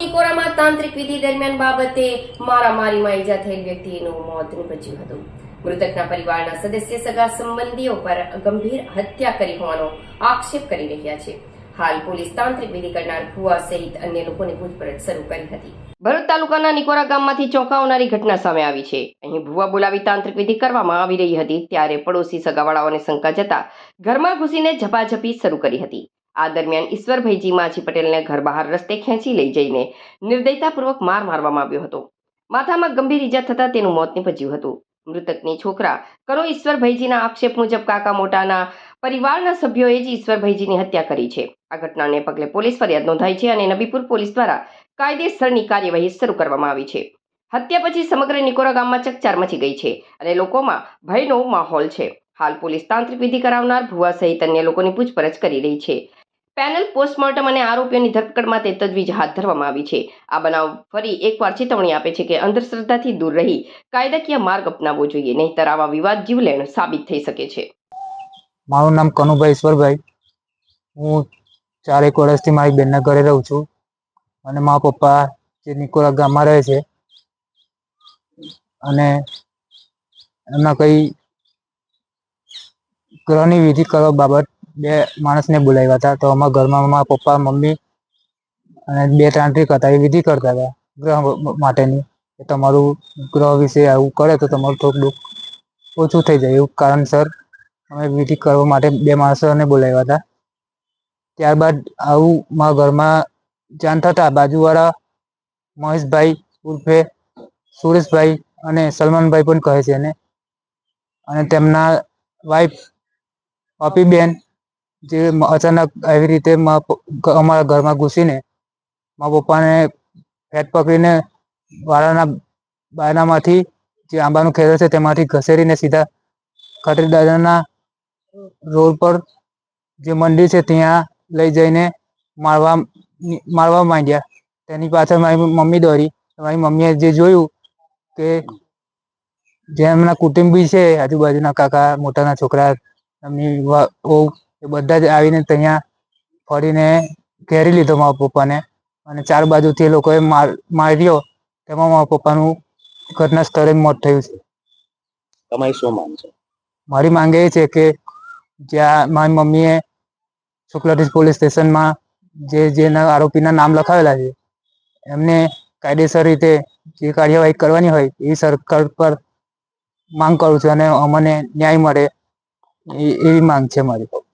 નિકોરામાં તાંત્રિક વિધિ દરમિયાન બાબતે મારામારીમાં ઈજા થયેલ વ્યક્તિનું મોત નીપજ્યું હતું. મૃતકના પરિવારના સદસ્ય સગા સંબંધીઓ પર ગંભીર હત્યા કરી હોવાનો આક્ષેપ કરી રહ્યા છે. હાલ પોલીસ તાંત્રિક વિધિ કરનાર ભુવા સહિત અન્ય લોકોની પૂછપરછ શરૂ કરી હતી. ભરૂચ તાલુકાના નિકોરા ગામમાંથી ચોંકાવનારી ઘટના સામે આવી છે. અહીં ભુવા બોલાવી તાંત્રિક વિધિ કરવામાં આવી રહી હતી ત્યારે પડોશી સગાવાળાઓને શંકા જતા ઘરમાં ઘૂસીને ઝપાઝપી શરૂ કરી હતી. આ દરમિયાન ઈશ્વરભાઈજી માછી પટેલને ઘર બહાર રસ્તે ખેંચી લઈ જઈને નિર્દયતાપૂર્વક માર મારવામાં આવ્યો હતો. માથામાં ગંભીર ઈજા થતાં તેનું મોત નીપજ્યું હતું. મૃતકની છોકરા કનો ઈશ્વરભાઈજીના આક્ષેપ મુજબ કાકા મોટાના પરિવારના સભ્યોએ જ ઈશ્વરભાઈજીની હત્યા કરી છે. આ ઘટનાને પગલે પોલીસ ફરિયાદ નોંધાઈ છે અને નબીપુર પોલીસ દ્વારા કાયદેસરની કાર્યવાહી શરૂ કરવામાં આવી છે. હત્યા પછી સમગ્ર નિકોરા ગામમાં ચકચાર મચી ગઈ છે અને લોકોમાં ભયનો માહોલ છે. હાલ પોલીસ તાંત્રિક વિધિ કરાવનાર ભુવા સહિત અન્ય લોકોની પૂછપરછ કરી રહી છે. પેનલ પોસ્ટમોર્ટમ અને આરોપીઓની ધરપકડ માટે તજવીજ હાથ ધરવામાં આવી છે. આ બનાવ ફરી એકવાર ચેતવણી આપે છે કે અંધશ્રદ્ધાથી દૂર રહી કાયદાકીય માર્ગ અપનાવવો જોઈએ, નહીંતર આવા વિવાદ જીવલેણ સાબિત થઈ શકે છે. મારું નામ કનુભાઈ ઈશ્વરભાઈ. હું 4 વર્ષથી મારી બેનના ઘરે રહું છું અને મારા પપ્પા જે નિકોરા ગામમાં રહે છે અને એમના કંઈ ગ્રહની વિધિ કરવા બાબત 2 માણસને બોલાવ્યા હતા. તો અમારા ઘરમાં મારા પપ્પા, મમ્મી અને 2 તાંત્રિક હતા. એ વિધિ કરતા હતા ગ્રહ માટેની. તમારું ગ્રહ વિશે આવું કરે તો તમારું થોડુંક દુઃખ ઓછું થઈ જાય, એવું કારણસર અમે વિધિ કરવા માટે 2 માણસોને બોલાવ્યા હતા. ત્યારબાદ આવું મારા ઘરમાં જાણ થતાં બાજુવાળા મહેશભાઈ ઉર્ફે સુરેશભાઈ અને સલમાનભાઈ પણ કહે છે એને, અને તેમના વાઈફ અપીબેન જે અચાનક આવી રીતે અમારા ઘરમાં ઘૂસીને મારા પપ્પાને ફેટ પકડીને વાળાના બાયણામાંથી જે આંબાનું ખેતર છે તેમાંથી ઘસેડીને સીધા ખત્રી દાદાના રોડ પર જે મંદિર છે ત્યાં લઈ જઈને મારવા માંડ્યા. તેની પાછળ મારી મમ્મી દોડી. મારી મમ્મીએ જે જોયું કે જે એમના કુટુંબી છે, આજુબાજુના કાકા મોટાના છોકરા, એમની વહુ, એ બધા જ આવીને ત્યાં ફરીને ઘેરી લીધો મારા પપ્પાને અને 4 બાજુથી એ લોકોએ માર્યો. તેમાં મારા પપ્પાનું ઘટના સ્થળે મોત થયું છે. તમારી શું માંગ છે? મારી માંગ એ છે કે જ્યાં મારી મમ્મીએ શુક્લાધીશ પોલીસ સ્ટેશનમાં જેના આરોપીના નામ લખાવેલા છે એમને કાયદેસર રીતે જે કાર્યવાહી કરવાની હોય એ સરકાર પર માંગ કરું છું અને અમને ન્યાય મળે એવી માંગ છે મારી.